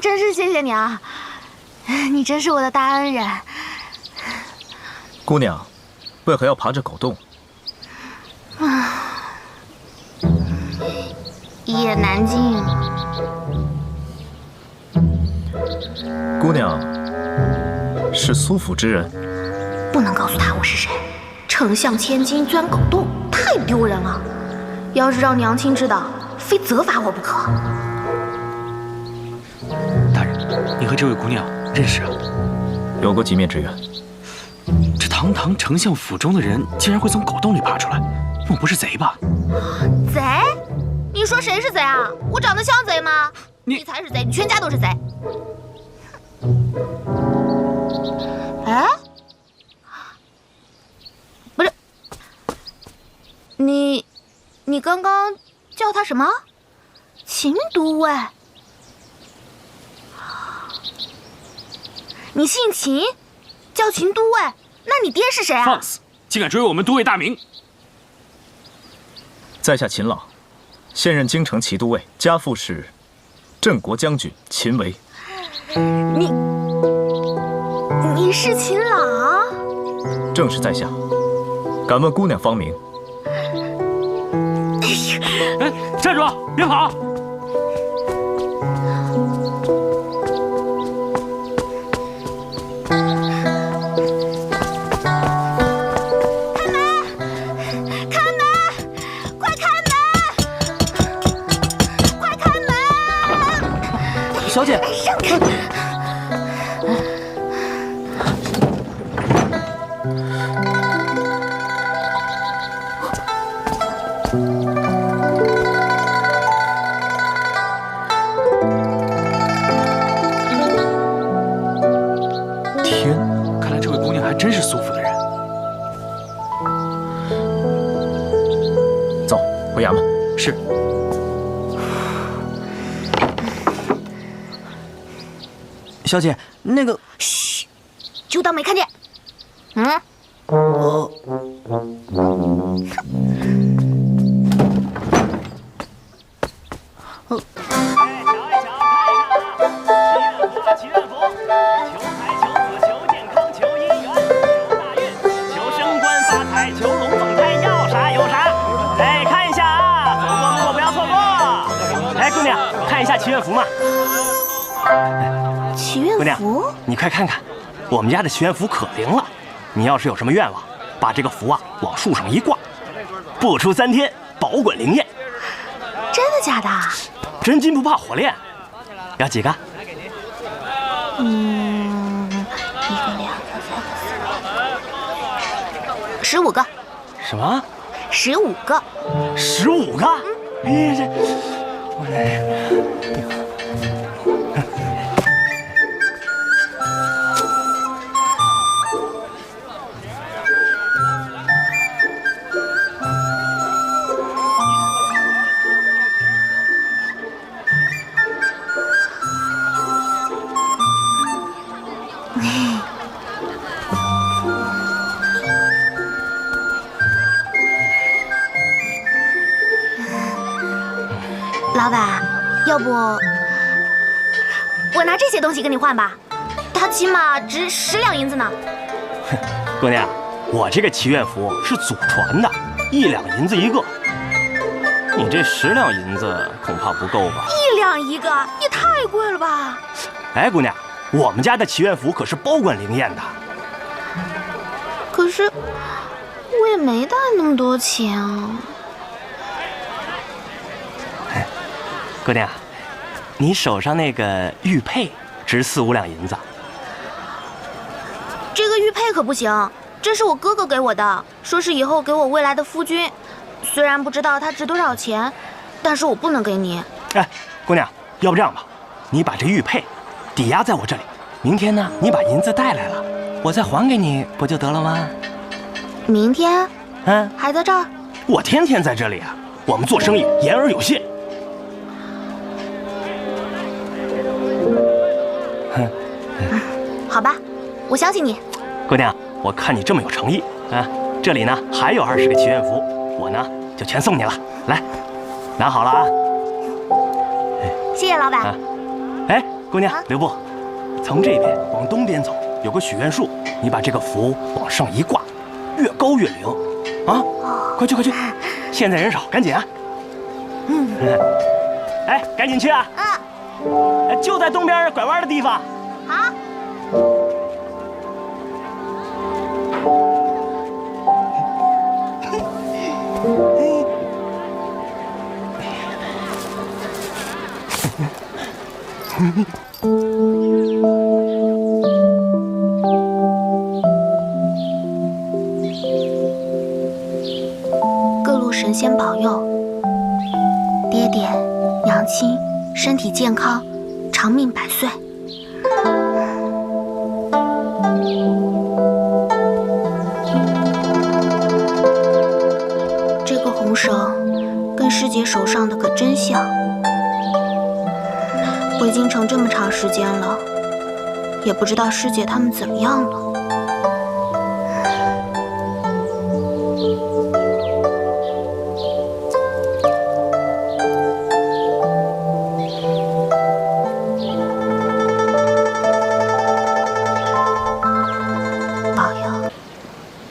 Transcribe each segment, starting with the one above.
真是谢谢你啊！你真是我的大恩人。姑娘，为何要爬这狗洞？一言难尽。姑娘是苏府之人，不能告诉他我是谁。丞相千金钻狗洞，太丢人了。要是让娘亲知道，非责罚我不可。大人，你和这位姑娘认识啊？有过几面之缘。这堂堂丞相府中的人，竟然会从狗洞里爬出来，莫不是贼吧？贼？你说谁是贼啊？我长得像贼吗？你才是贼，你全家都是贼。哎，不是，你刚刚叫他什么？秦都尉？你姓秦，叫秦都尉？那你爹是谁啊？放肆！竟敢追我们都尉大名！在下秦朗，现任京城骑都尉，家父是镇国将军秦维。你是秦朗？正是在下。敢问姑娘芳名？哎，站住！别跑！小姐，让开！天，看来这位姑娘还真是苏府的人。走，回衙门。是。小姐，那个……嘘，就当没看见。祈愿符嘛，祈愿符，姑娘，你快看看，我们家的祈愿符可灵了。你要是有什么愿望，把这个符啊往树上一挂，不出3天，保管灵验。真的假的？真金不怕火炼。要几个？1个、2个、3个、4个、15个。什么？15个。15个？哎，这。老板，要不我拿这些东西跟你换吧？它起码值10两银子呢。哼，姑娘，我这个祈愿符是祖传的，1两银子一个。你这10两银子恐怕不够吧？1两一个，也太贵了吧！哎，姑娘，我们家的祈愿符可是保管灵验的。可是我也没带那么多钱啊。姑娘，你手上那个玉佩值4、5两银子。佩可不行，这是我哥哥给我的，说是以后给我未来的夫君。虽然不知道它值多少钱，但是我不能给你。哎，姑娘，要不这样吧，你把这玉佩抵押在我这里，明天呢，你把银子带来了，我再还给你，不就得了吗？明天？还在这儿？我天天在这里啊，我们做生意言而有信。好吧，我相信你。姑娘，我看你这么有诚意啊，这里呢还有20个祈愿符，我呢就全送你了。来，拿好了啊。谢谢老板。哎，姑娘，留步，从这边往东边走，有个许愿树，你把这个符往上一挂，越高越灵啊！快去快去，现在人少，赶紧啊！哎，赶紧去啊！就在东边拐弯的地方。好。各路神仙保佑，爹爹、娘亲身体健康，长命百岁。这个红绳跟师姐手上的可真像。回京城这么长时间了，也不知道师姐他们怎么样了。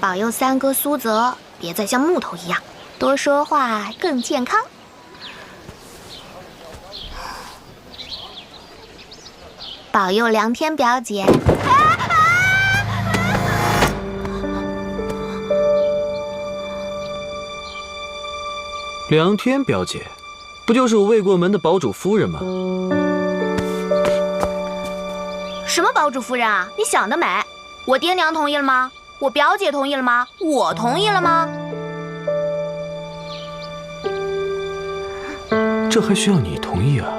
保佑三哥苏泽别再像木头一样，多说话更健康。保佑梁天表姐。梁天表姐，不就是我未过门的堡主夫人吗？什么堡主夫人啊？你想得美！我爹娘同意了吗？我表姐同意了吗？我同意了吗？这还需要你同意啊？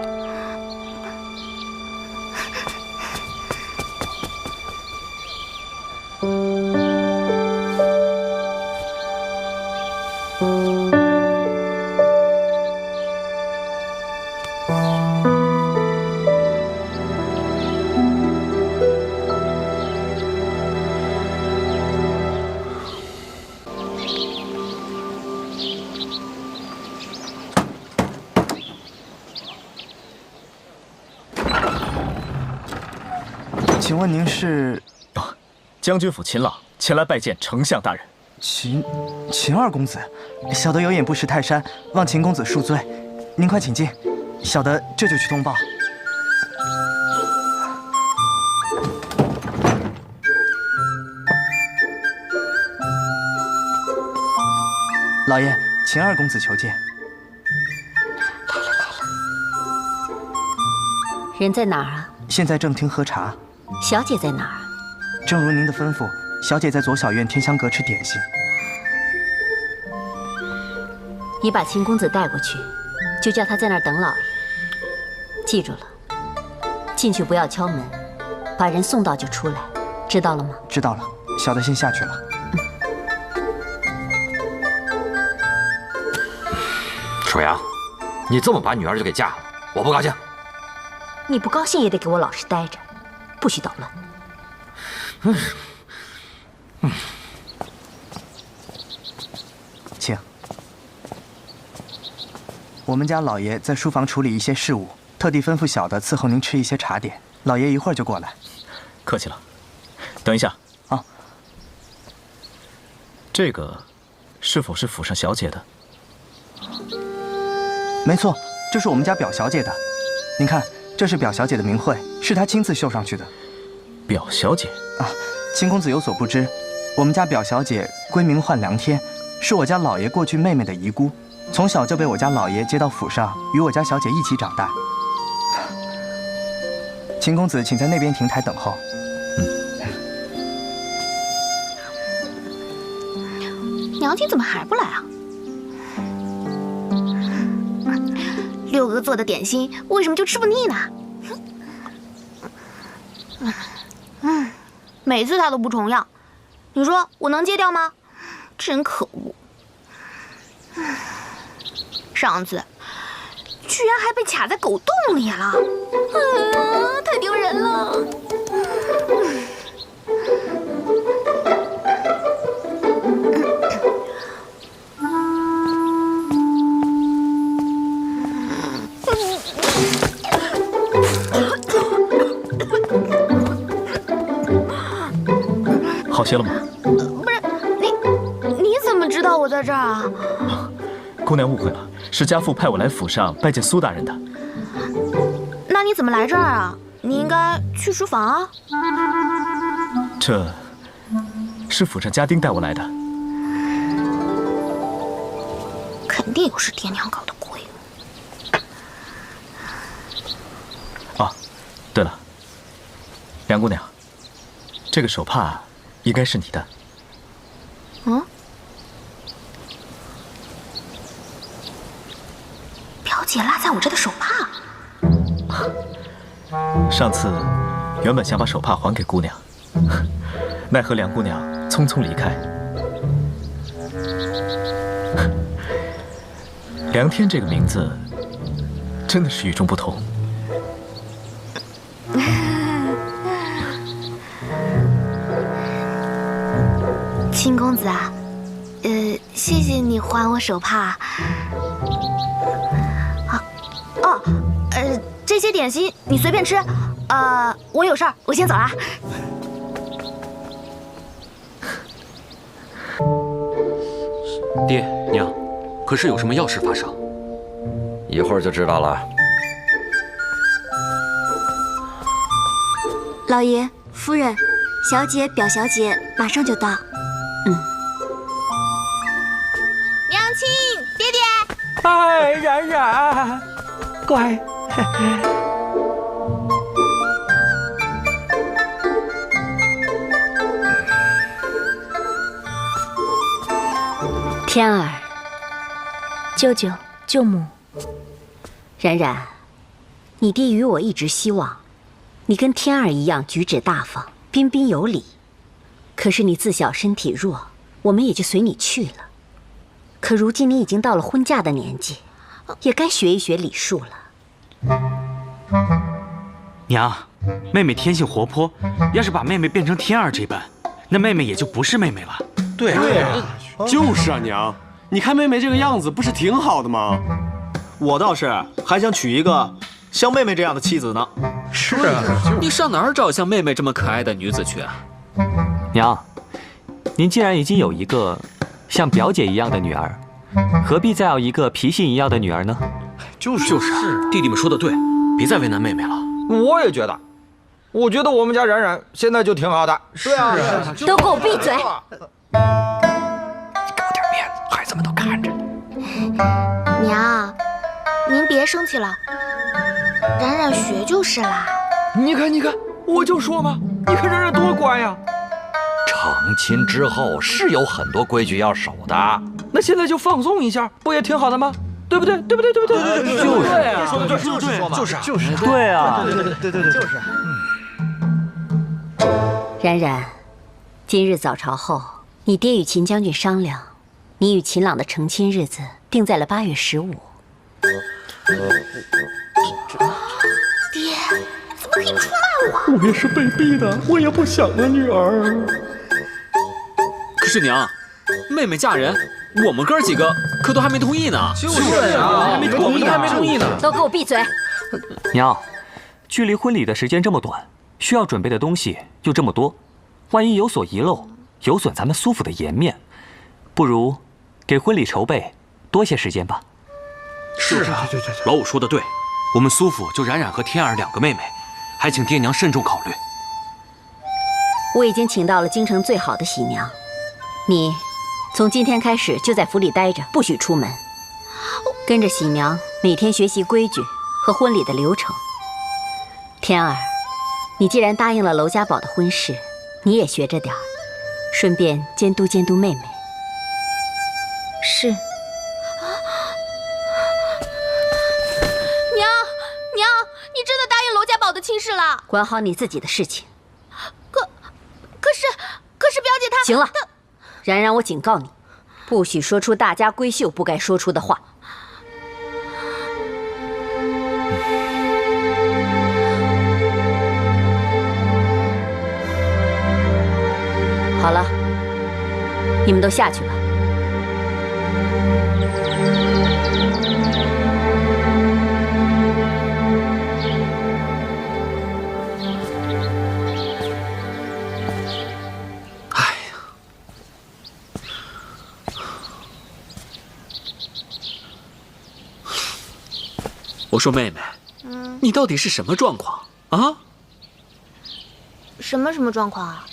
请问您是？将军府秦老前来拜见丞相大人。秦二公子，小的有眼不识泰山，望秦公子恕罪。您快请进，小的这就去通报。老爷，秦二公子求见。人在哪儿啊？现在正厅喝茶。小姐在哪儿？正如您的吩咐，小姐在左小院天香阁吃点心。你把秦公子带过去，就叫他在那儿等老爷。记住了，进去不要敲门，把人送到就出来，知道了吗？知道了，小的先下去了。楚阳，你这么把女儿就给嫁了，我不高兴。你不高兴也得给我老实待着，不许捣乱。请。我们家老爷在书房处理一些事务，特地吩咐小的伺候您吃一些茶点。老爷一会儿就过来。客气了。等一下啊，这个是否是府上小姐的？没错，这是我们家表小姐的。您看，这是表小姐的名讳，是她亲自绣上去的。表小姐啊，秦公子有所不知，我们家表小姐闺名唤梁天，是我家老爷过去妹妹的遗孤，从小就被我家老爷接到府上，与我家小姐一起长大。秦公子，请在那边亭台等候。娘亲怎么还不来啊？六哥做的点心为什么就吃不腻呢？每次他都不重样，你说我能戒掉吗？真可恶！上次居然还被卡在狗洞里了，太丢人了！好些了吗？不是你怎么知道我在这儿啊？姑娘误会了，是家父派我来府上拜见苏大人的。那你怎么来这儿啊？你应该去书房啊。这是府上家丁带我来的。肯定又是爹娘搞的鬼。啊，对了，梁姑娘，这个手帕应该是你的。嗯？表姐落在我这的手帕。上次原本想把手帕还给姑娘，奈何梁姑娘匆匆离开。梁天这个名字真的是与众不同。亲公子啊，谢谢你还我手帕。这些点心你随便吃。我有事儿，我先走了。爹娘，可是有什么要事发生？一会儿就知道了。老爷、夫人、小姐、表小姐马上就到。娘亲，爹爹。哎，冉冉，乖。天儿，舅舅、舅母，冉冉，你爹与我一直希望你跟天儿一样举止大方、彬彬有礼。可是你自小身体弱，我们也就随你去了。可如今你已经到了婚嫁的年纪，也该学一学礼数了。娘，妹妹天性活泼，要是把妹妹变成天儿这般，那妹妹也就不是妹妹了。对啊，就是啊，娘，你看妹妹这个样子，不是挺好的吗？我倒是还想娶一个像妹妹这样的妻子呢。是啊，你上哪儿找像妹妹这么可爱的女子去啊？娘，您既然已经有一个像表姐一样的女儿，何必再要一个脾性一样的女儿呢？就是，弟弟们说的对，别再为难妹妹了。我也觉得，我觉得我们家冉冉现在就挺好的。对啊，都给我闭嘴！给我点面子，孩子们都看着呢。娘，您别生气了，冉冉学就是啦。你看，我就说嘛，你看冉冉多乖呀。成亲之后是有很多规矩要守的，那现在就放松一下，不也挺好的吗？对不对？就是啊，说的对，就是对啊，对，就是。冉冉，今日早朝后，你爹与秦将军商量，你与秦朗的成亲日子定在了8月15。爹，怎么可以出卖我？我也是被逼的，我也不想啊，女儿。可是娘，妹妹嫁人，我们哥几个可都还没同意呢。就是啊，我们都还没同意呢。都给我闭嘴！娘，距离婚礼的时间这么短，需要准备的东西又这么多，万一有所遗漏，有损咱们苏府的颜面，不如给婚礼筹备多些时间吧。是啊，对，老五说的对，我们苏府就冉冉和天儿2个妹妹，还请爹娘慎重考虑。我已经请到了京城最好的喜娘，你从今天开始就在府里待着，不许出门，跟着喜娘每天学习规矩和婚礼的流程。天儿，你既然答应了娄家宝的婚事，你也学着点儿，顺便监督妹妹。是。娘，你真的答应娄家宝的亲事了？管好你自己的事情。可是表姐她……行了，冉冉，我警告你，不许说出大家闺秀不该说出的话。好了，你们都下去吧。我说妹妹，你到底是什么状况啊？什么状况啊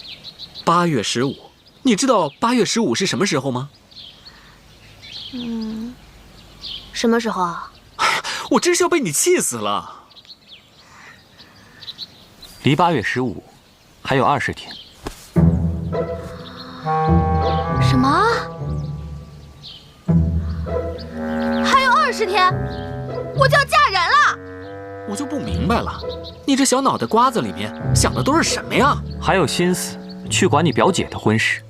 ？8月15，你知道8月15是什么时候吗？什么时候啊？我真是要被你气死了。离8月15还有20天。什么？还有20天？我就要嫁人了！我就不明白了，你这小脑袋瓜子里面想的都是什么呀？还有心思去管你表姐的婚事？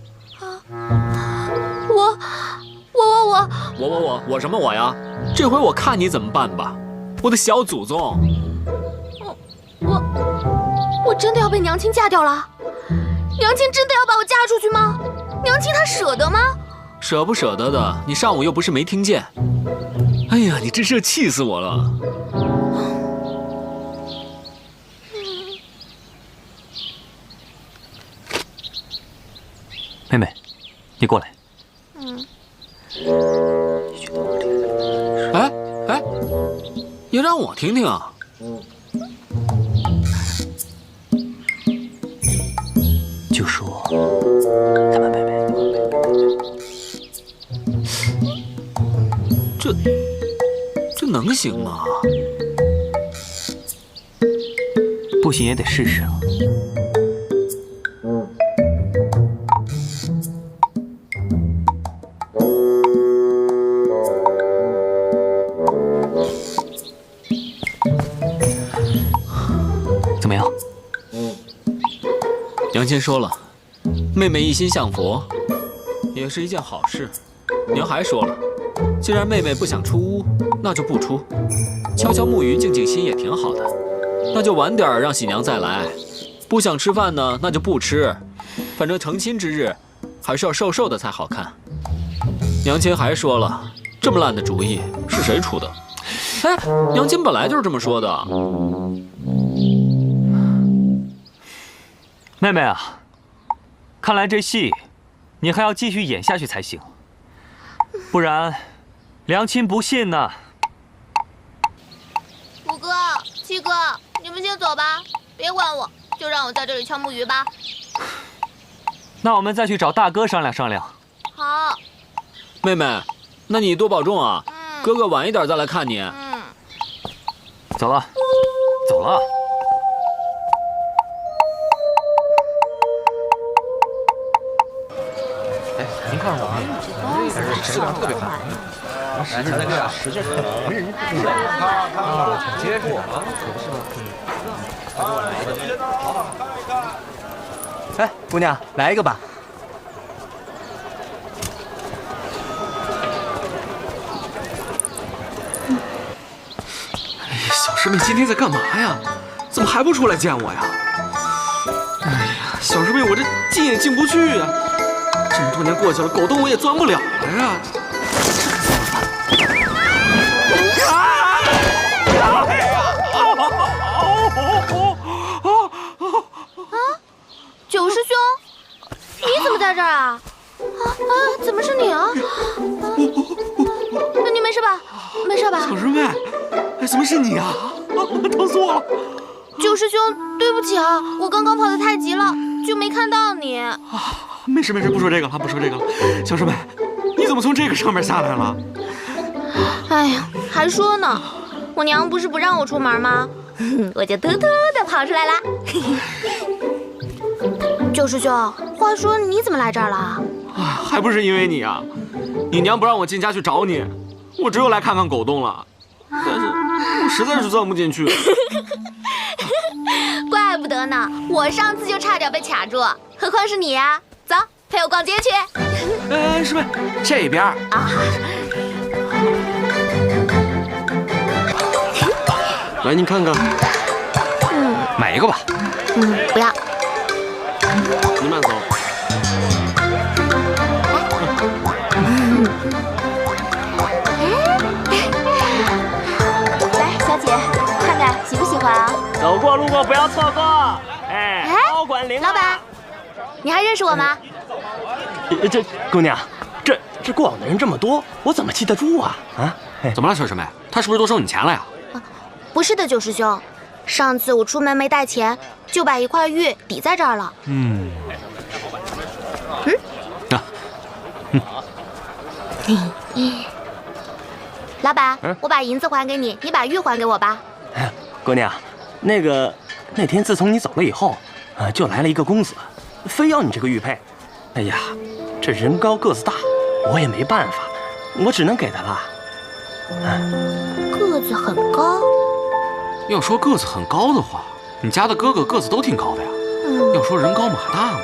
我什么我呀？这回我看你怎么办吧，我的小祖宗！我真的要被娘亲嫁掉了？娘亲真的要把我嫁出去吗？娘亲她舍得吗？舍不舍得的，你上午又不是没听见。哎呀，你真是气死我了！妹妹，你过来。哎，也让我听听啊！就说咱们妹妹，这能行吗？不行也得试试啊。怎么样？娘亲说了，妹妹一心向佛，也是一件好事。娘还说了，既然妹妹不想出屋，那就不出，悄悄沐浴，静静心也挺好的。那就晚点让喜娘再来。不想吃饭呢，那就不吃。反正成亲之日，还是要瘦瘦的才好看。娘亲还说了，这么烂的主意是谁出的？哎，娘亲本来就是这么说的。妹妹啊，看来这戏你还要继续演下去才行，不然娘亲不信呢。五哥、七哥，你们先走吧，别管我，就让我在这里敲木鱼吧。那我们再去找大哥商量商量。好。妹妹，那你多保重啊。哥哥晚一点再来看你。走了，走了。哎，您看我们还是质量特别好。使劲那个，使劲没人挺结实啊，哎，姑娘，来一个吧。哎呀，小师妹今天在干嘛呀？怎么还不出来见我呀？哎呀，小师妹，我这进也进不去呀。这么多年过去了，狗洞我也钻不了了呀。九师兄，你怎么在这儿啊？怎么是你啊？你没事吧？没事吧？小师妹，哎，怎么是你啊？疼死我了！九师兄，对不起啊，我刚刚跑得太急了，就没看到你。没事没事，不说这个了，不说这个了。小师妹，你怎么从这个上面下来了？哎呀，还说呢，我娘不是不让我出门吗？我就偷偷的跑出来啦。九师兄，话说你怎么来这儿了？还不是因为你啊！你娘不让我进家去找你，我只有来看看狗洞了。但是我实在是钻不进去。怪不得呢，我上次就差点被卡住，何况是你呀？走，陪我逛街去。哎，师妹，这边啊。来，您看看。买一个吧。不要。您慢走。来，小姐，看看喜不喜欢啊？走过路过不要错过。哎，高管领。老板，你还认识我吗？这姑娘，这过往的人这么多，我怎么记得住啊？啊？怎么了，小师妹？他是不是都收你钱了呀？不是的，九师兄，上次我出门没带钱，就把一块玉抵在这儿了。老板，我把银子还给你，你把玉还给我吧。姑娘，那天自从你走了以后，就来了一个公子，非要你这个玉佩。哎呀，这人高个子大，我也没办法，我只能给他了。个子很高。要说个子很高的话，你家的哥哥个子都挺高的呀。要说人高马大嘛，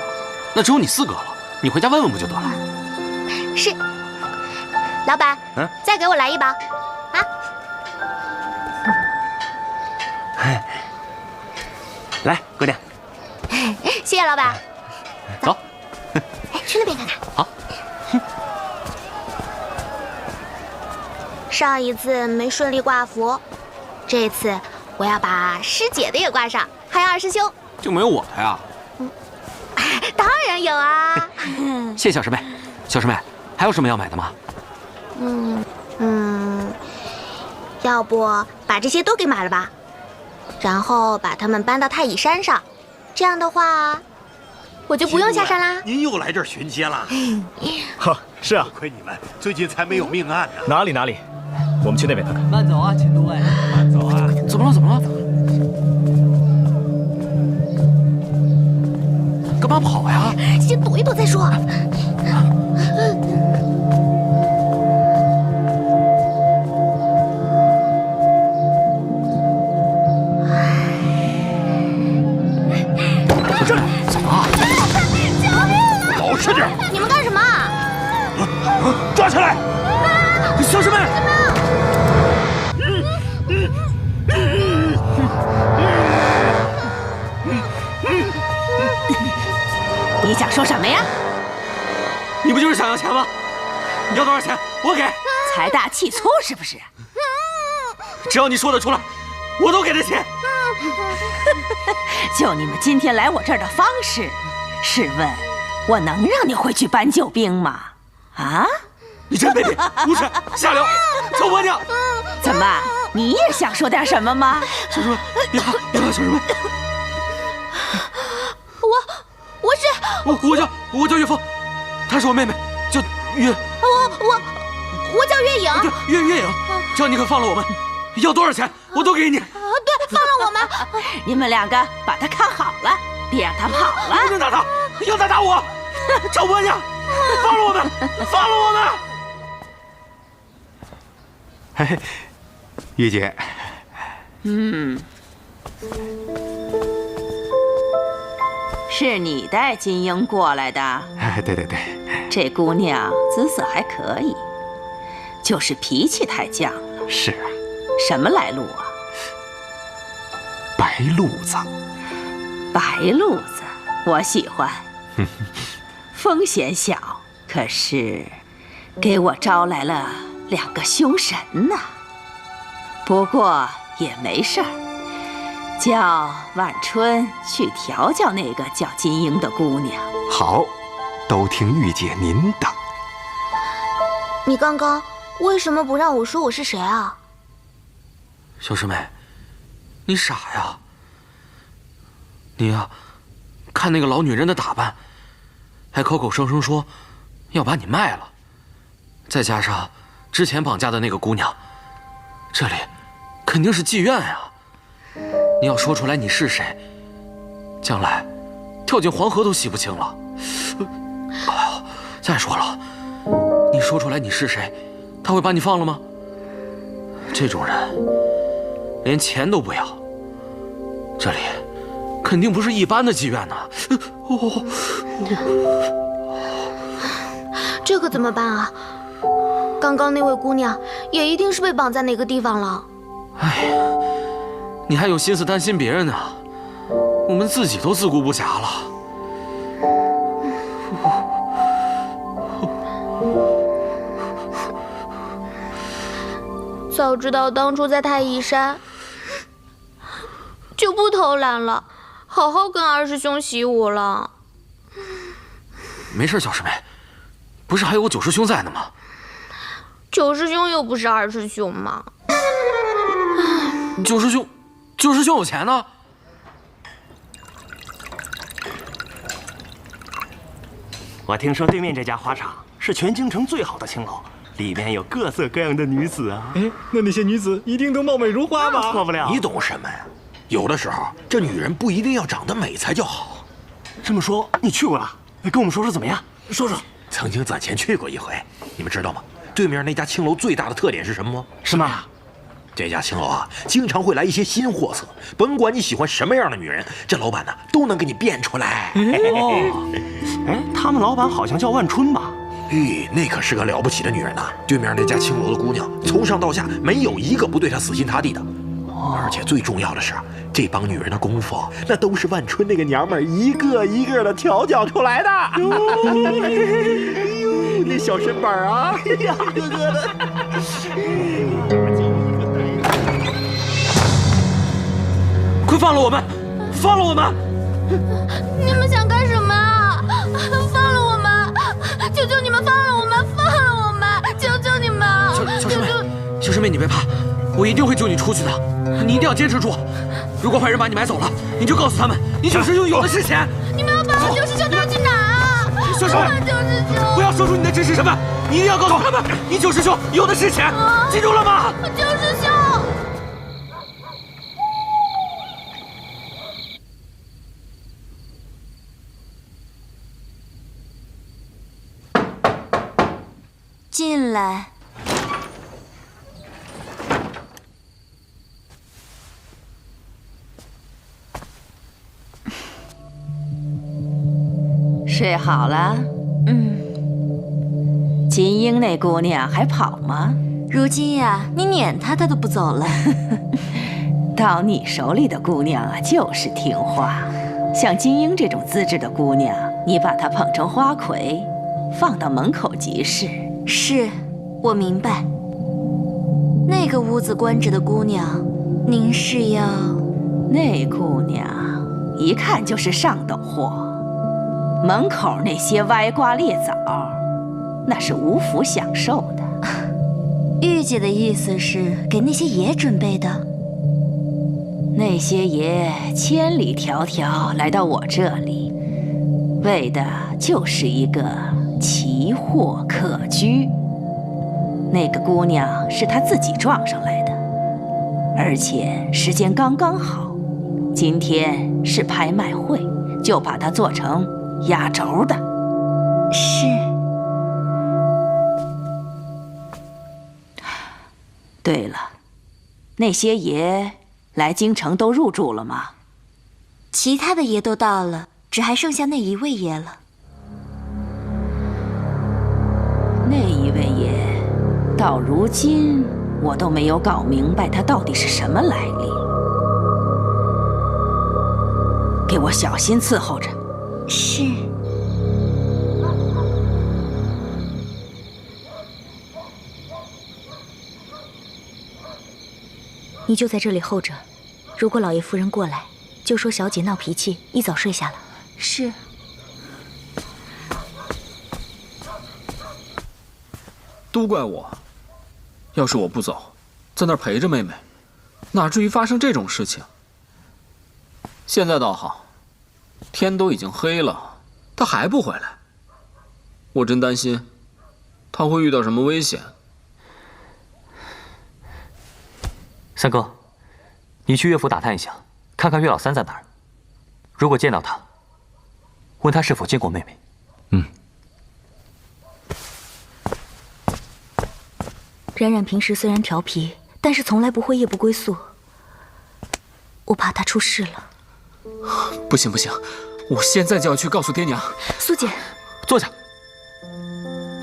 那只有你4个了。你回家问问不就得了？是。老板，再给我来一包。啊。来，姑娘。谢谢老板。走。去那边看看。好。上一次没顺利挂符，这次我要把师姐的也挂上，还有二师兄。就没有我的呀？当然有啊。谢谢小师妹。小师妹，还有什么要买的吗？要不把这些都给买了吧，然后把它们搬到太乙山上，这样的话，我就不用下山啦。您又来这儿巡街了？哈，是啊。亏你们最近才没有命案呢。哪里，我们去那边看看。慢走啊，秦都尉。慢走啊。怎么了？干嘛跑呀？先躲一躲再说。怎么了？老实点！你们干什么？抓起来！小师妹！你想说什么呀？你不就是想要钱吗？你要多少钱？我给。财大气粗是不是？只要你说得出来，我都给他钱。就你们今天来我这儿的方式，试问我能让你回去搬救兵吗？啊！你真卑鄙、无耻、下流、臭婆娘！怎么，你也想说点什么吗？小师妹，别怕，小师妹。我叫岳峰，她是我妹妹，叫岳。我叫岳影。对，岳影，只要你肯放了我们，要多少钱我都给你。对，放了我们。你们2个把他看好了，别让他跑了。不能打他，要他打我！臭婆娘，放了我们，放了我们！嘿，玉姐。是你带金英过来的？哎，对。这姑娘姿色还可以，就是脾气太犟了。是啊。什么来路啊？白路子。白路子，我喜欢。风险小，可是给我招来了2个凶神呐。不过也没事儿。叫万春去调教那个叫金英的姑娘。好，都听玉姐您的。你刚刚为什么不让我说我是谁啊？小师妹，你傻呀？你呀，看那个老女人的打扮，还口口声声说要把你卖了，再加上之前绑架的那个姑娘，这里肯定是妓院呀。你要说出来你是谁，将来跳进黄河都洗不清了。哎呦，再说了，你说出来你是谁，他会把你放了吗？这种人连钱都不要，这里肯定不是一般的妓院呐！这可怎么办啊？刚刚那位姑娘也一定是被绑在哪个地方了。哎呀，你还有心思担心别人呢？我们自己都自顾不暇了。早知道当初在太乙山，就不偷懒了，好好跟二师兄习武了。没事，小师妹，不是还有我九师兄在呢吗？九师兄又不是二师兄嘛。九师兄有钱呢。我听说对面这家花场是全京城最好的青楼，里面有各色各样的女子啊。哎，那些女子一定都貌美如花吧？错不了。你懂什么呀？有的时候，这女人不一定要长得美才叫好。这么说，你去过了？跟我们说说怎么样？说说。曾经攒钱去过一回，你们知道吗？对面那家青楼最大的特点是什么吗？什么？这家青楼啊，经常会来一些新货色，甭管你喜欢什么样的女人，这老板呢都能给你变出来。哎，他们老板好像叫万春吧？咦，那可是个了不起的女人呐！对面那家青楼的姑娘，从上到下没有一个不对她死心塌地的。而且最重要的是，这帮女人的功夫，那都是万春那个娘们儿一个一个的调教出来的。那小身板啊，一个个的。快放了我们！放了我们！你们想干什么啊？放了我们！求求你们放了我们！放了我们！求求你们！小师妹，你别怕，我一定会救你出去的。你一定要坚持住。如果坏人把你买走了，你就告诉他们，你九师兄有的是钱。你们要把我九师兄带去哪啊？小师妹，九师兄，不要说出你的真实身份，你一定要告诉他们，你九师兄有的是钱，记住了吗？九师兄。进来。睡好了？金英那姑娘还跑吗？如今呀，你撵她，她都不走了。到你手里的姑娘啊，就是听话。像金英这种资质的姑娘，你把她捧成花魁，放到门口即是。是，我明白。那个屋子关着的姑娘，您是要？那姑娘一看就是上等货。门口那些歪瓜裂枣，那是无福享受的。玉姐的意思是给那些爷准备的？那些爷千里迢迢来到我这里，为的就是一个奇货可居。那个姑娘是她自己撞上来的，而且时间刚刚好，今天是拍卖会，就把它做成压轴的。是。对了，那些爷来京城都入住了吗？其他的爷都到了，只还剩下那一位爷了。那一位爷，到如今我都没有搞明白他到底是什么来历。给我小心伺候着。是。你就在这里候着，如果老爷夫人过来，就说小姐闹脾气，一早睡下了。是。都怪我，要是我不走，在那儿陪着妹妹，哪至于发生这种事情？现在倒好，天都已经黑了，她还不回来，我真担心她会遇到什么危险。三哥，你去岳府打探一下，看看岳老三在哪儿。如果见到他，问他是否见过妹妹。冉冉平时虽然调皮，但是从来不会夜不归宿。我怕她出事了。不行不行，我现在就要去告诉爹娘。苏姐，坐下。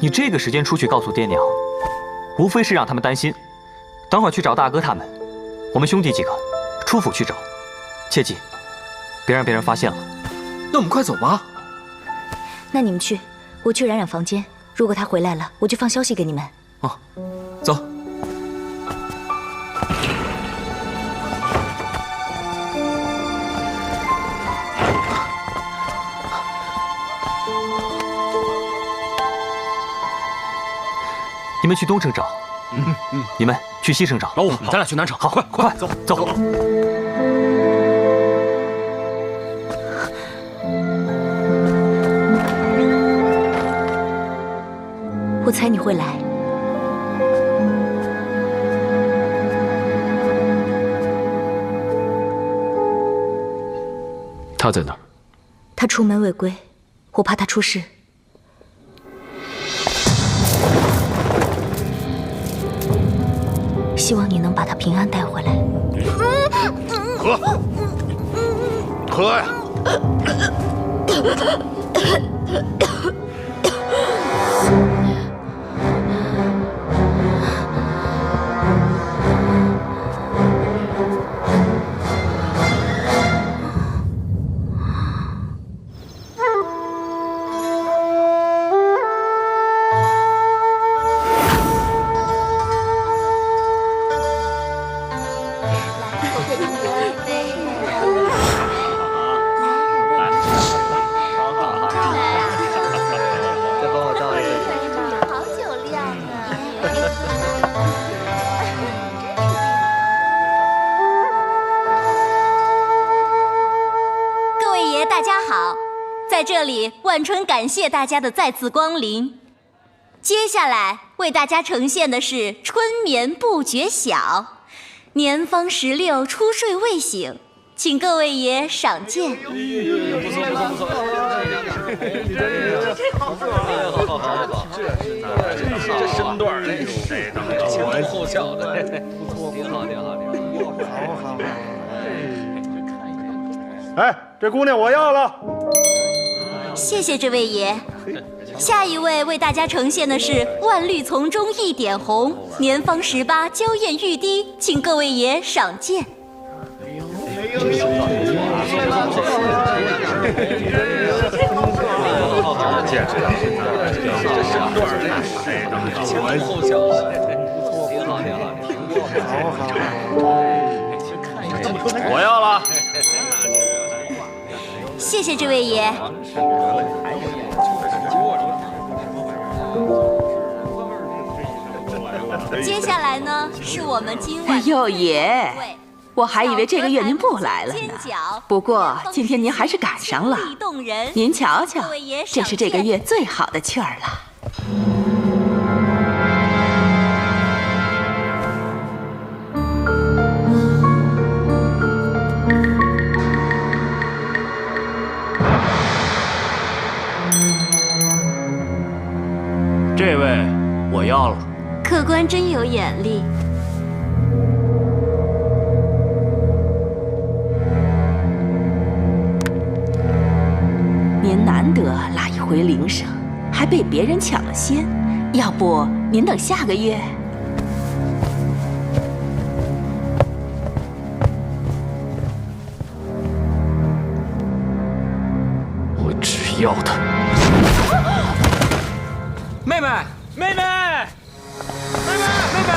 你这个时间出去告诉爹娘，无非是让他们担心。等会儿去找大哥他们，我们兄弟几个出府去找，切记别让别人发现了。那我们快走吧。那你们去，我去冉冉房间。如果她回来了，我就放消息给你们。哦，走。你们去东城找，你们去西城找。老五，咱俩去南城。好，快走走。我猜你会来。他在哪儿？他出门未归，我怕他出事。希望你能把他平安带回来。喝呀！在这里，万春感谢大家的再次光临。接下来为大家呈现的是春眠不觉晓，年方16，初睡未醒，请各位爷赏鉴。不错不错不错，这身段前凸后翘的，挺好挺好挺好。哎，这姑娘我要了。谢谢这位爷。下一位为大家呈现的是万绿丛中一点红，年方18，娇艳欲滴，请各位爷赏鉴。见识了，这身段前凸后翘，挺好挺好。我要了。谢谢这位爷。接下来呢，是我们今晚。哎呦爷，我还以为这个月您不来了呢。不过今天您还是赶上了。您瞧瞧，这是这个月最好的趣儿了。这位我要了。客官真有眼力。您难得拉一回铃声，还被别人抢了先，要不您等下个月？我只要他。妹妹，妹妹，妹妹，妹妹，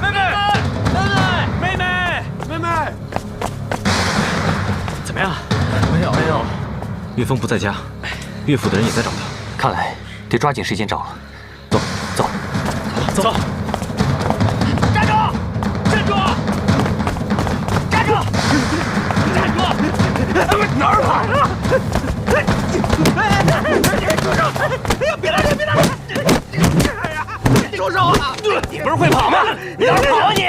妹妹，妹妹，妹妹，怎么样？没有。岳峰不在家，岳府的人也在找他。看来得抓紧时间找了。走，走，走。站住！站住！站住！站住！哪儿跑啊？住手！别来！别来！住手啊！你不是会跑吗？你哪儿跑啊你？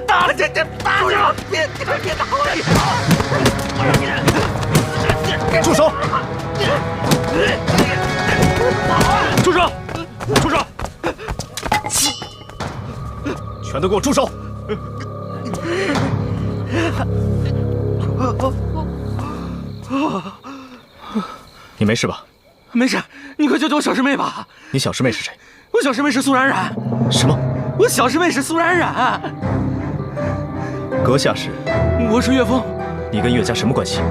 打了这打住！别打我！住手！住手！住手！全都给我住手！你没事吧？没事，你快救救我小师妹吧！你小师妹是谁？我小师妹是苏冉冉。什么？我小师妹是苏冉冉。阁下是？我是岳峰。你跟岳家什么关系？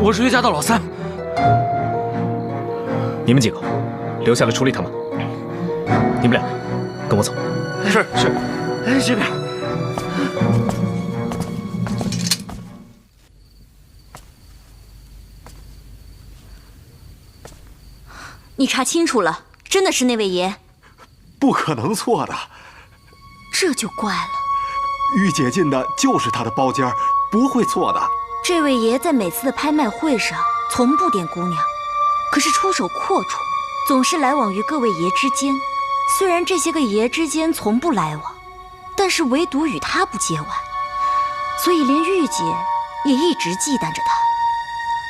我是岳家的老三。你们几个留下来处理他们。你们俩跟我走。是。这边。你查清楚了，真的是那位爷？不可能错的。这就怪了。玉姐进的就是他的包间，不会错的。这位爷在每次的拍卖会上从不点姑娘，可是出手阔绰，总是来往于各位爷之间。虽然这些个爷之间从不来往，但是唯独与他不接吻，所以连玉姐也一直忌惮着他。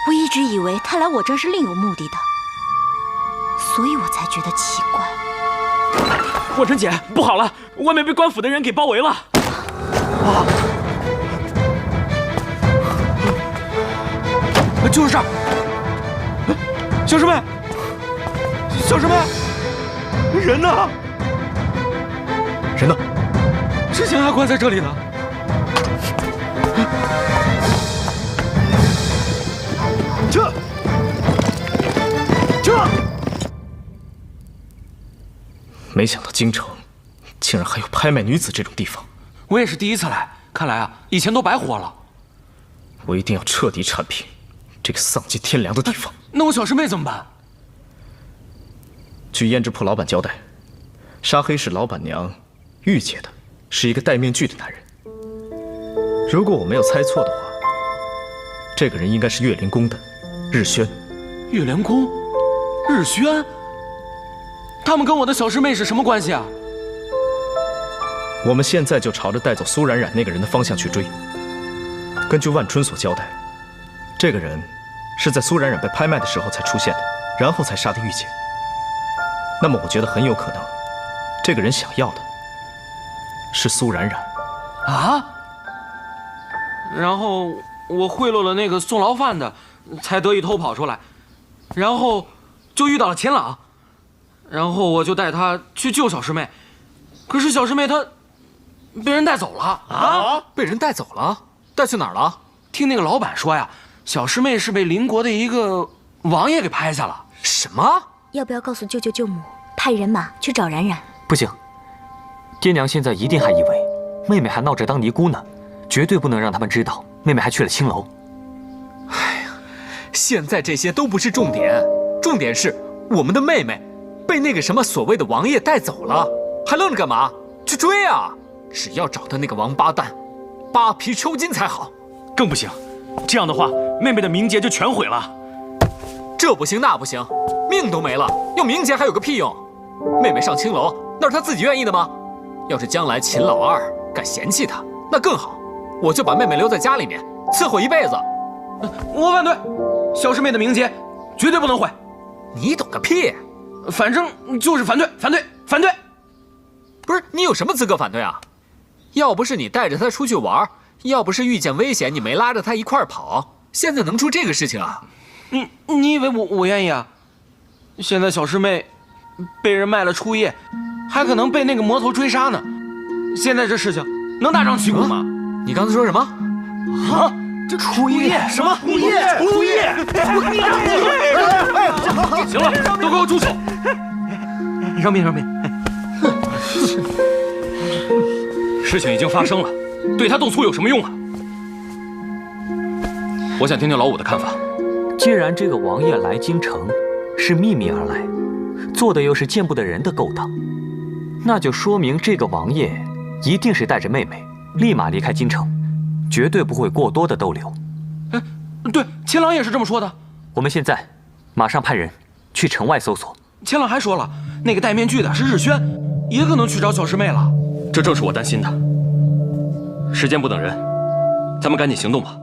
我一直以为他来我这儿是另有目的的，所以我才觉得奇怪。婉春姐，不好了，外面被官府的人给包围了。就是这儿。小师妹，小师妹，人呢？人呢？之前还关在这里呢。撤！没想到京城竟然还有拍卖女子这种地方。我也是第一次来，看来啊，以前都白活了。我一定要彻底铲平这个丧尽天良的地方。那我小师妹怎么办？据胭脂铺老板交代，杀黑市老板娘玉姐的是一个戴面具的男人。如果我没有猜错的话，这个人应该是岳灵宫的日轩。岳灵宫，日轩，他们跟我的小师妹是什么关系啊？我们现在就朝着带走苏冉冉那个人的方向去追。根据万春所交代，这个人是在苏冉冉被拍卖的时候才出现的，然后才杀的玉姐。那么我觉得很有可能，这个人想要的是苏冉冉。啊？然后我贿赂了那个送牢饭的，才得以偷跑出来，然后就遇到了钱朗，然后我就带他去救小师妹，可是小师妹她被人带走了。啊？被人带走了？带去哪儿了？听那个老板说呀，小师妹是被邻国的一个王爷给拍下了。什么？要不要告诉舅舅舅母，派人马去找冉冉？不行，爹娘现在一定还以为妹妹还闹着当尼姑呢，绝对不能让他们知道妹妹还去了青楼。哎呀，现在这些都不是重点，重点是我们的妹妹被那个什么所谓的王爷带走了，还愣着干嘛？去追啊！只要找到那个王八蛋，扒皮抽筋才好。更不行，这样的话，妹妹的名节就全毁了。这不行那不行，命都没了，要名节还有个屁用？妹妹上青楼，那是她自己愿意的吗？要是将来秦老二敢嫌弃她，那更好，我就把妹妹留在家里面伺候一辈子。我反对，小师妹的名节绝对不能毁。你懂个屁！反正就是反对，反对，反对。不是你有什么资格反对啊？要不是你带着她出去玩，要不是遇见危险你没拉着她一块儿跑，现在能出这个事情啊？你以为我愿意啊？现在小师妹被人卖了初夜，还可能被那个魔头追杀呢。现在这事情能大张旗鼓吗？你刚才说什么？啊？这初夜什么？初夜！行了，都给我住手！让边，让边！事情已经发生了，对他动粗有什么用啊？我想听听老五的看法。既然这个王爷来京城是秘密而来，做的又是见不得人的勾当，那就说明这个王爷一定是带着妹妹立马离开京城，绝对不会过多的逗留。对，钱朗也是这么说的。我们现在马上派人去城外搜索。钱朗还说了，那个戴面具的是日轩，也可能去找小师妹了。这正是我担心的。时间不等人，咱们赶紧行动吧。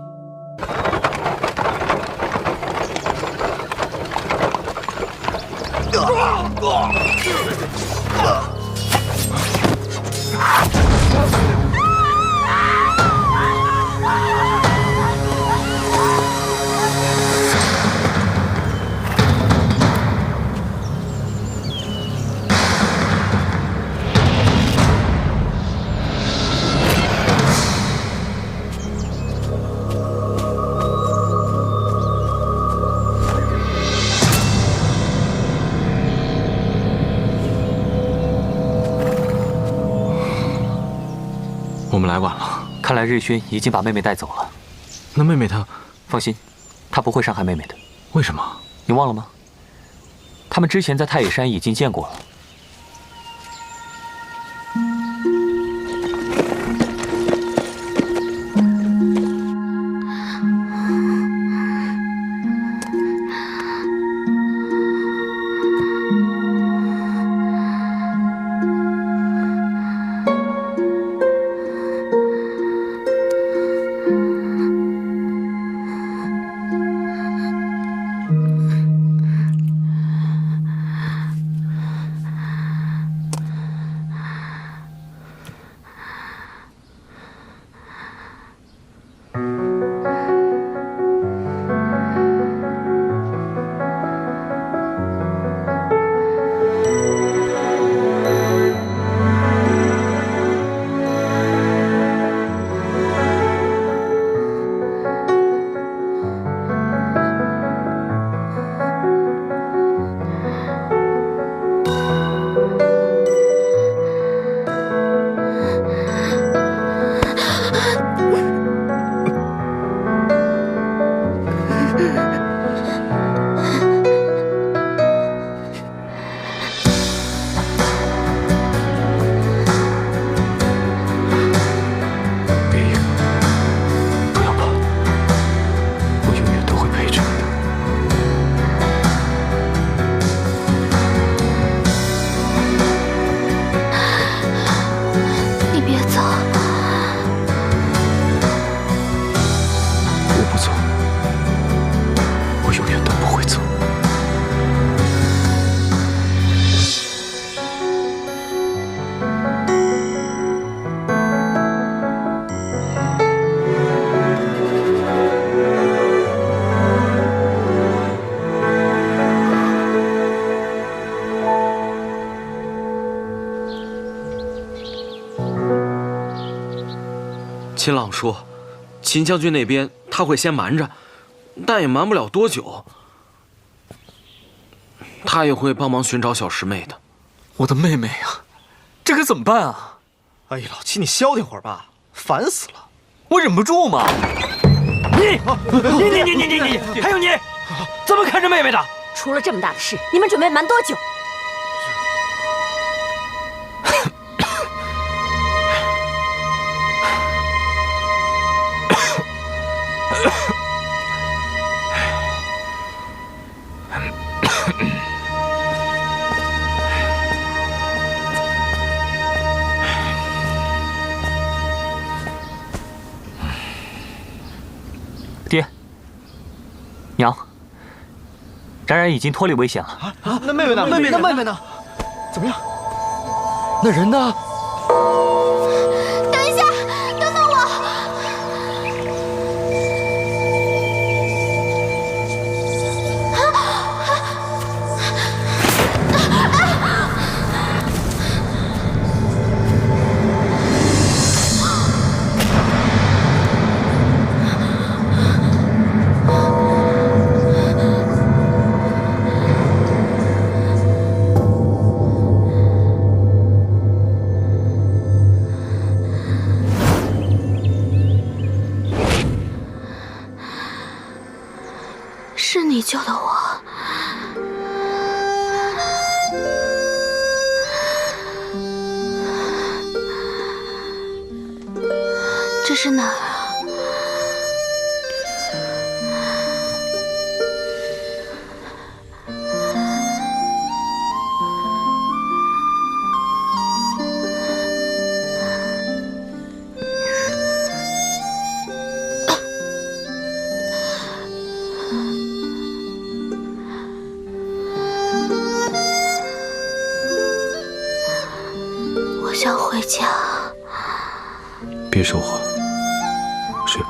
我们来晚了，看来日勋已经把妹妹带走了。那妹妹她，放心，他不会伤害妹妹的。为什么？你忘了吗？他们之前在太乙山已经见过了。秦朗说，秦将军那边他会先瞒着，但也瞒不了多久。他也会帮忙寻找小师妹的。我的妹妹呀，这可怎么办啊？哎呀，老七，你消停会儿吧，烦死了！我忍不住嘛。你，还有你，怎么看着妹妹的？出了这么大的事，你们准备瞒多久？爹，娘，冉冉已经脱离危险了。那妹妹呢？妹妹呢？妹妹呢？怎么样？那人呢？等一下，等等我！是你救的我。这是哪儿啊？我想回家。别说话，睡吧。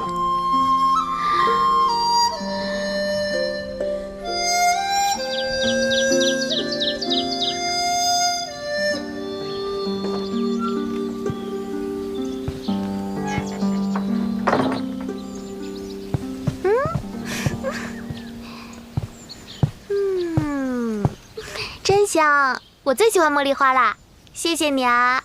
真香，我最喜欢茉莉花啦！谢谢你啊。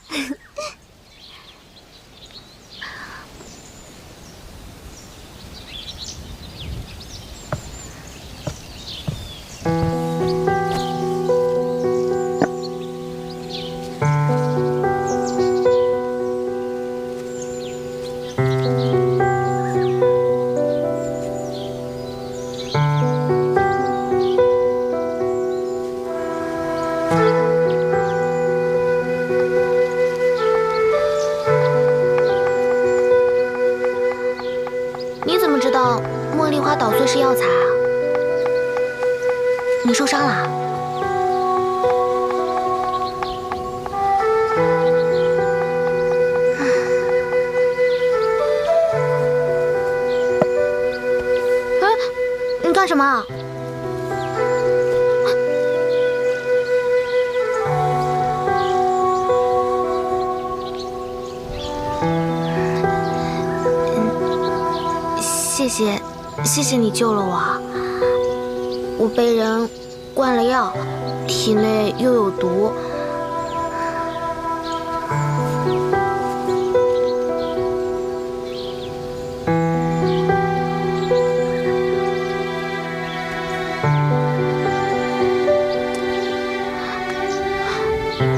你怎么知道茉莉花捣碎是药材啊？你受伤了啊？你干什么？谢谢你救了我。我被人灌了药，体内又有毒。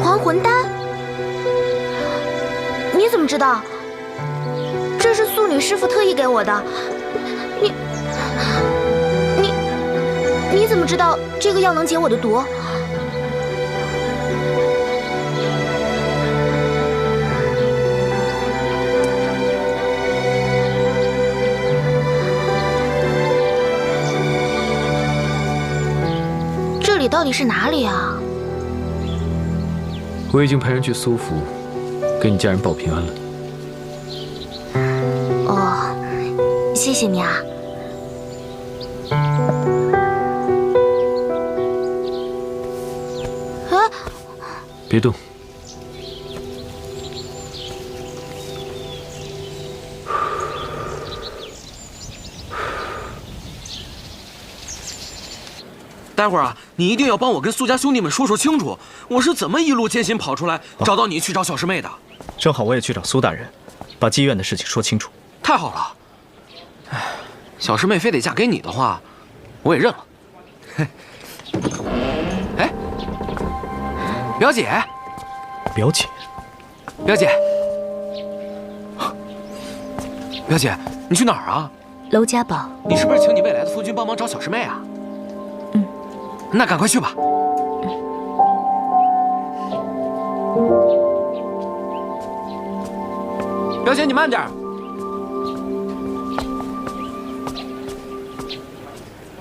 还魂丹？你怎么知道？这是素女师傅特意给我的。你怎么知道这个药能解我的毒？这里到底是哪里啊？我已经派人去苏府，给你家人报平安了。哦，谢谢你啊。别动。待会儿啊，你一定要帮我跟苏家兄弟们说清楚，我是怎么一路艰辛跑出来，找到你去找小师妹的。正好我也去找苏大人，把妓院的事情说清楚。太好了。哎，小师妹非得嫁给你的话，我也认了。哎，表姐。表姐。表姐。表姐，你去哪儿啊？娄家堡。你是不是请你未来的夫君帮忙找小师妹啊？嗯。那赶快去吧。表姐，你慢点。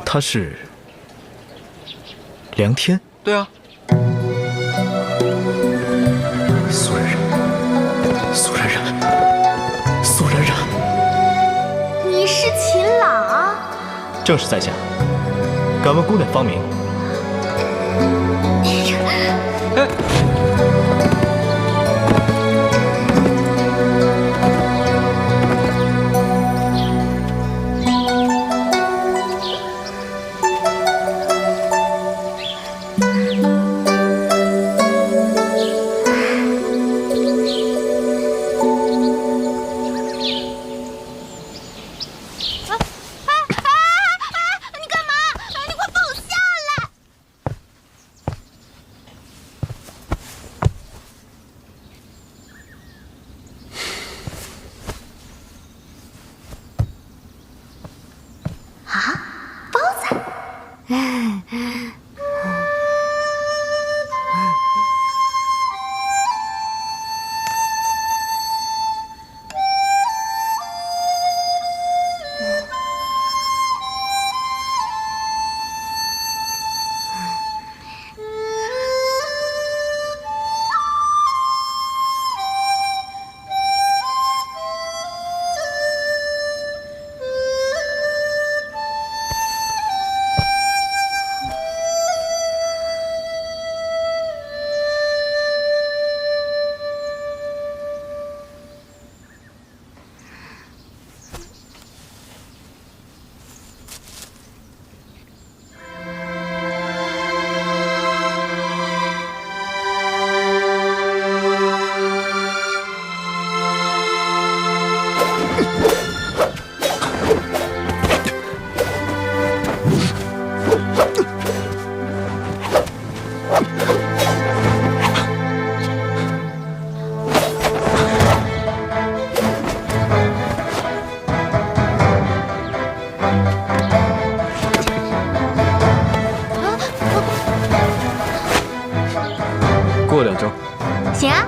他是梁天。对啊。苏冉冉，苏冉冉，苏冉冉，你是秦朗？正是在下。敢问姑娘芳名？哎。做2张。行啊。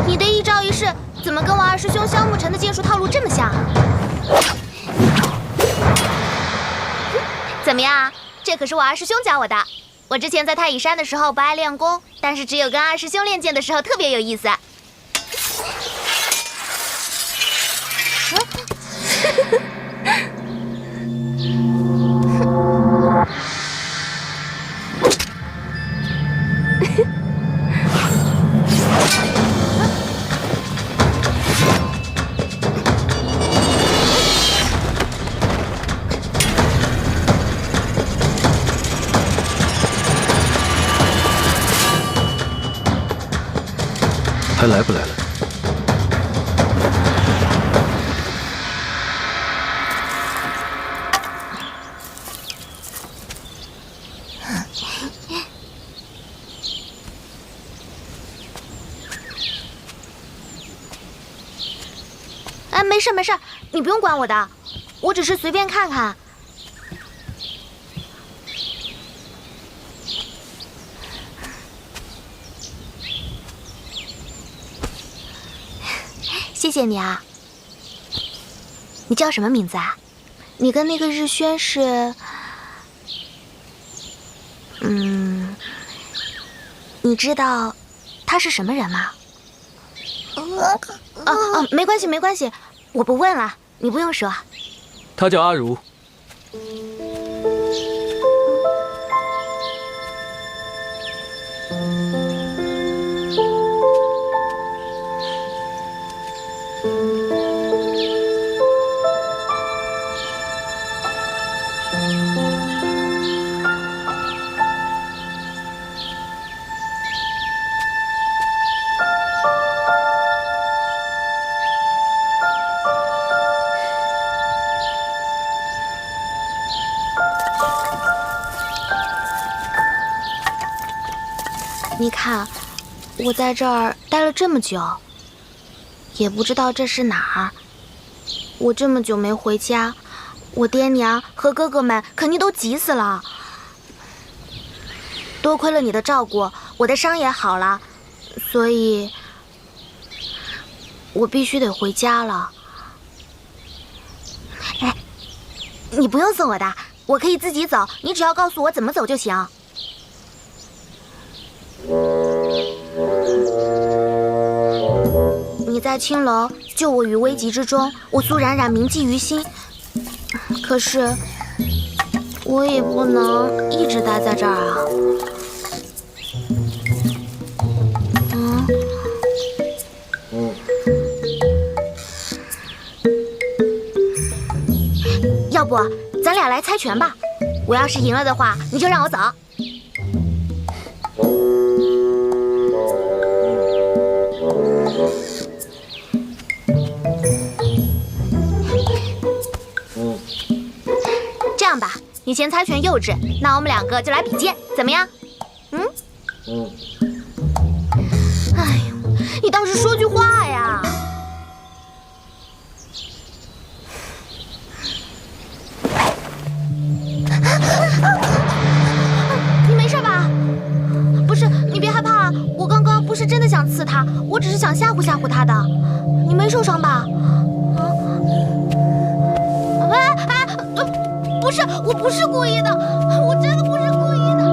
你的一招一式怎么跟我二师兄萧慕尘的剑术套路这么像啊？怎么样？这可是我二师兄教我的。我之前在太乙山的时候不爱练功，但是只有跟二师兄练剑的时候特别有意思。还来不来了？哎，没事没事，你不用管我的，我只是随便看看。谢谢你啊。你叫什么名字啊？你跟那个日轩是……你知道他是什么人吗？没关系没关系，我不问了，你不用说。他叫阿如。你看，我在这儿待了这么久，也不知道这是哪儿。我这么久没回家，我爹娘和哥哥们肯定都急死了。多亏了你的照顾，我的伤也好了，所以我必须得回家了。哎，你不用送我的，我可以自己走，你只要告诉我怎么走就行。你在青楼救我于危急之中，我苏冉冉铭记于心。可是我也不能一直待在这儿啊。要不咱俩来猜拳吧？我要是赢了的话，你就让我走。这样吧，你先猜拳幼稚，那我们2个就来比剑，怎么样？哎呦，你倒是说句话呀！你没事吧？不是，你别害怕，我刚刚不是真的想刺他，我只是想吓唬吓唬他的。你没受伤吧？不是，我不是故意的，我真的不是故意的。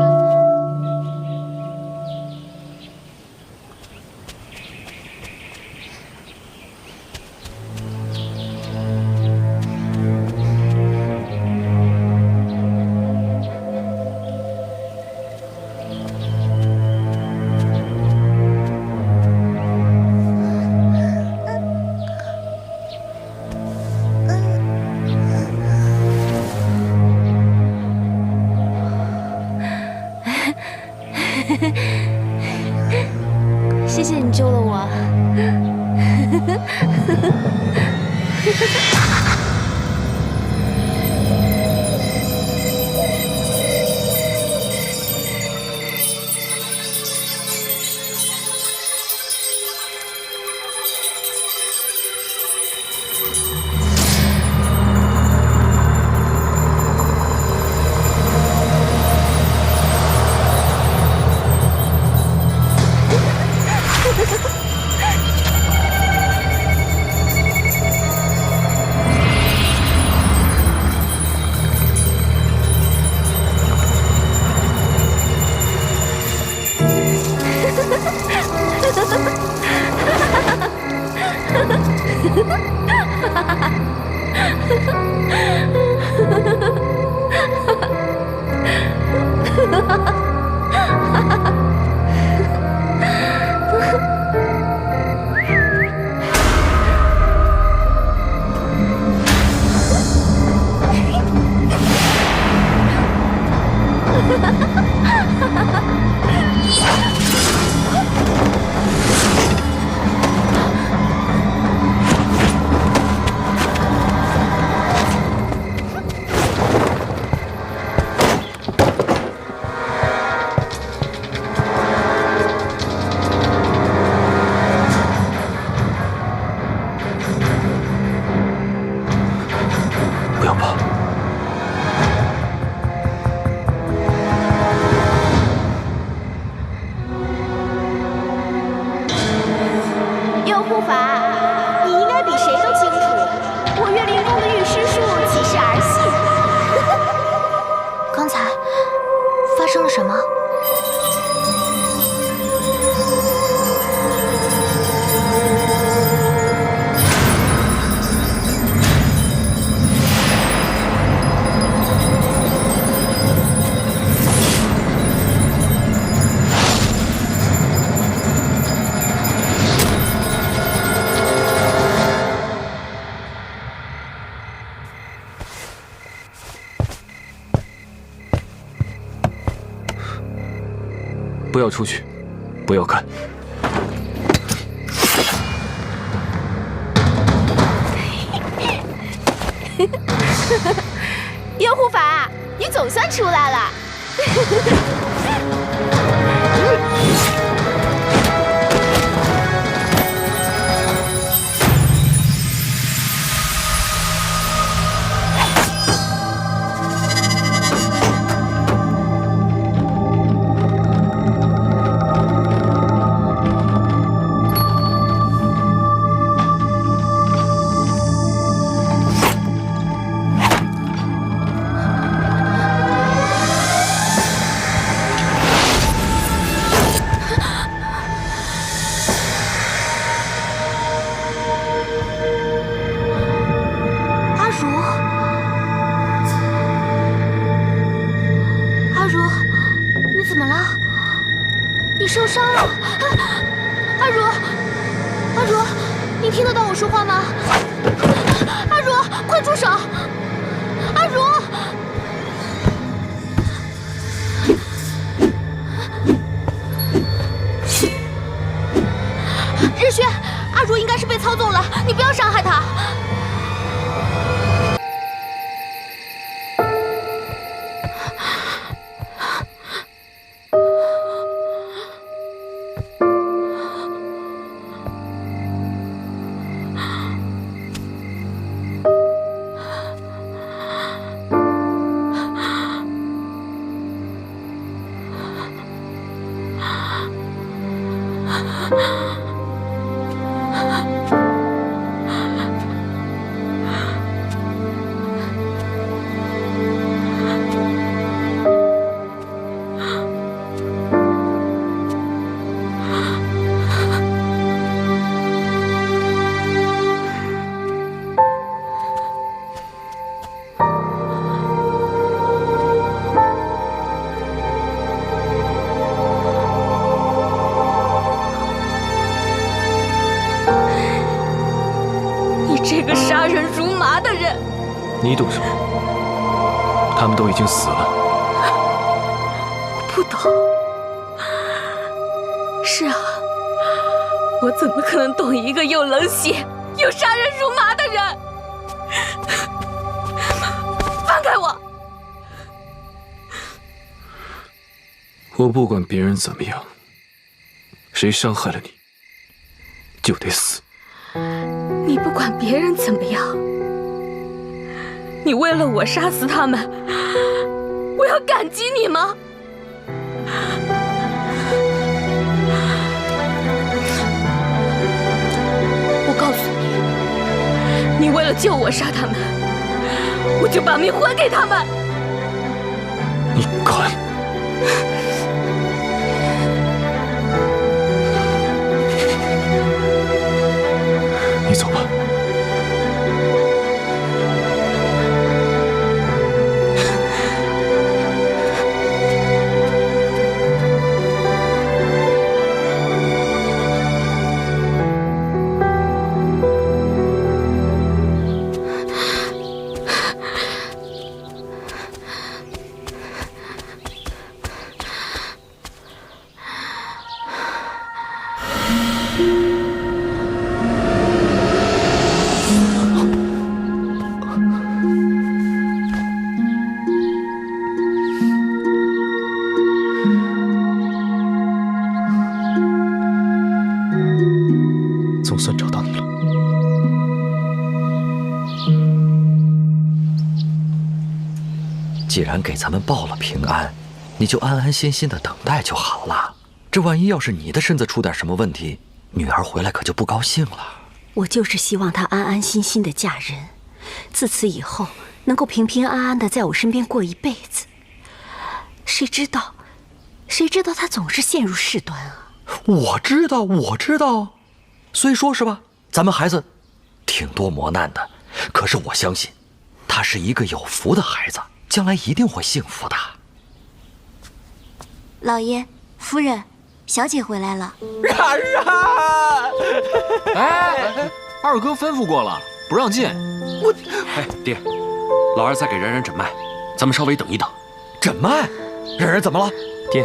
谢谢你救了我。不要怕。右护法，你应该比谁都清楚，我岳灵宫的御师术岂是儿戏？刚才发生了什么？不要出去，不要看。右护法，你总算出来了。受伤了，阿如，阿如，你听得到我说话吗？阿如，快住手！阿如，日轩，阿如应该是被操纵了，你不要伤害她。这个杀人如麻的人，你懂什么？他们都已经死了。我不懂。是啊，我怎么可能懂一个又冷血又杀人如麻的人？放开我！我不管别人怎么样，谁伤害了你，就得死。你不管别人怎么样，你为了我杀死他们，我要感激你吗？我告诉你，你为了救我杀他们，我就把命还给他们。你敢！你走吧。既然给咱们报了平安，你就安安心心的等待就好了。这万一要是你的身子出点什么问题，女儿回来可就不高兴了。我就是希望她安安心心的嫁人，自此以后能够平平安安的在我身边过一辈子。谁知道她总是陷入事端啊！我知道，虽说是吧，咱们孩子挺多磨难的，可是我相信，他是一个有福的孩子，将来一定会幸福的。老爷、夫人，小姐回来了。然然，哎，二哥吩咐过了，不让进。哎，爹，老二在给然然诊脉，咱们稍微等一等。诊脉？然然怎么了？爹，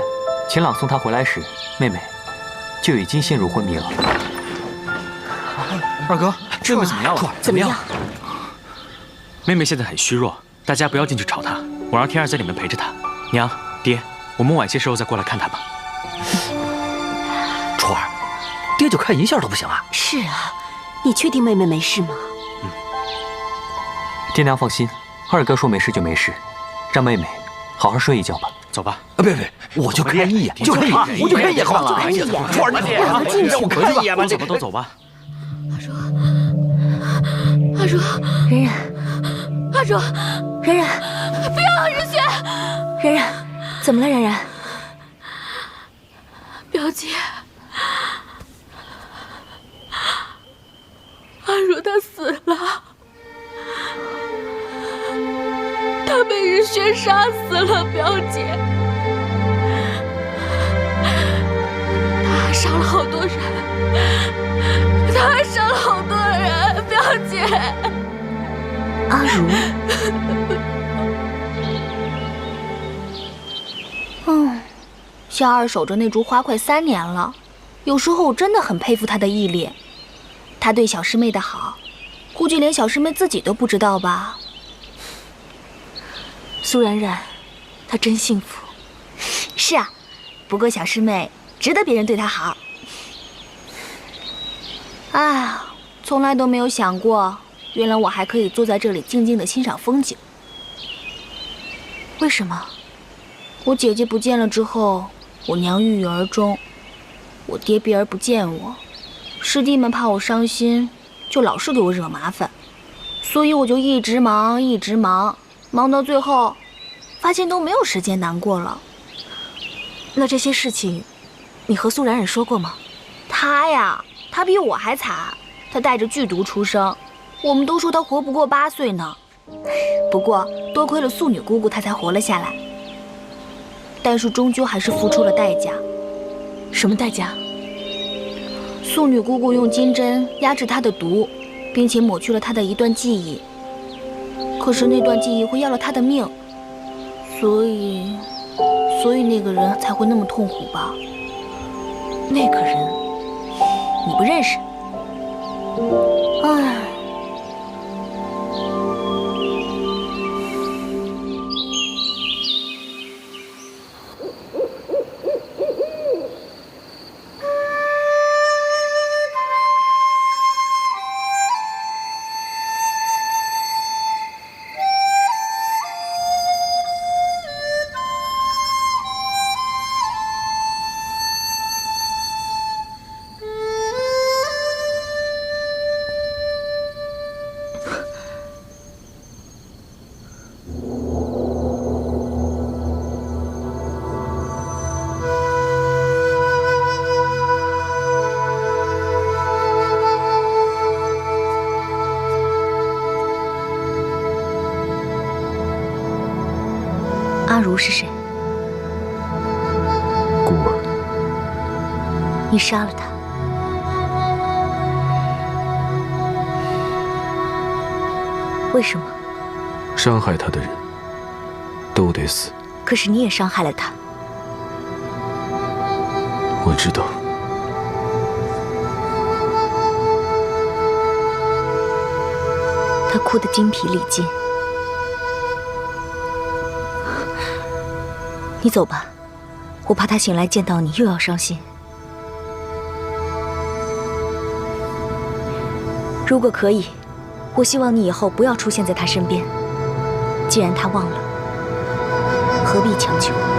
秦朗送她回来时，妹妹就已经陷入昏迷了。二哥，妹妹怎么样了？怎么样？妹妹现在很虚弱，大家不要进去吵她，我让天儿在里面陪着她。娘，爹，我们晚些时候再过来看她吧。初儿，爹就看一下都不行啊？是啊，你确定妹妹没事吗？爹娘放心，二哥说没事就没事，让妹妹好好睡一觉吧。走吧。别，我就看一眼，就看一眼，我就看一眼，好了，就看一眼。初儿，你让我进去，让我看一眼吧。走吧，都走吧。阿如，然然，阿如，然然，不要日雪！然然，怎么了？然然，表姐，阿如她死了，她被日雪杀死了，表姐。她还杀了好多人，她还杀了好多人，表姐。阿如，夏二守着那株花快3年了，有时候我真的很佩服他的毅力。他对小师妹的好，估计连小师妹自己都不知道吧。苏冉冉，她真幸福。是啊，不过小师妹值得别人对她好。哎，从来都没有想过，原来我还可以坐在这里静静地欣赏风景。为什么？我姐姐不见了之后，我娘郁郁而终，我爹避而不见我，师弟们怕我伤心，就老是给我惹麻烦，所以我就一直忙，忙到最后，发现都没有时间难过了。那这些事情，你和苏冉冉说过吗？她比我还惨，她带着剧毒出生，我们都说她活不过8岁呢。不过多亏了素女姑姑，她才活了下来。但是终究还是付出了代价。什么代价？素女姑姑用金针压制她的毒，并且抹去了她的一段记忆。可是那段记忆会要了她的命，所以那个人才会那么痛苦吧？那个人，你不认识？唉。阿如是谁？孤儿。你杀了他？为什么？伤害他的人都得死。可是你也伤害了他。我知道。他哭得精疲力尽。你走吧，我怕他醒来见到你又要伤心。如果可以，我希望你以后不要出现在他身边。既然他忘了，何必强求？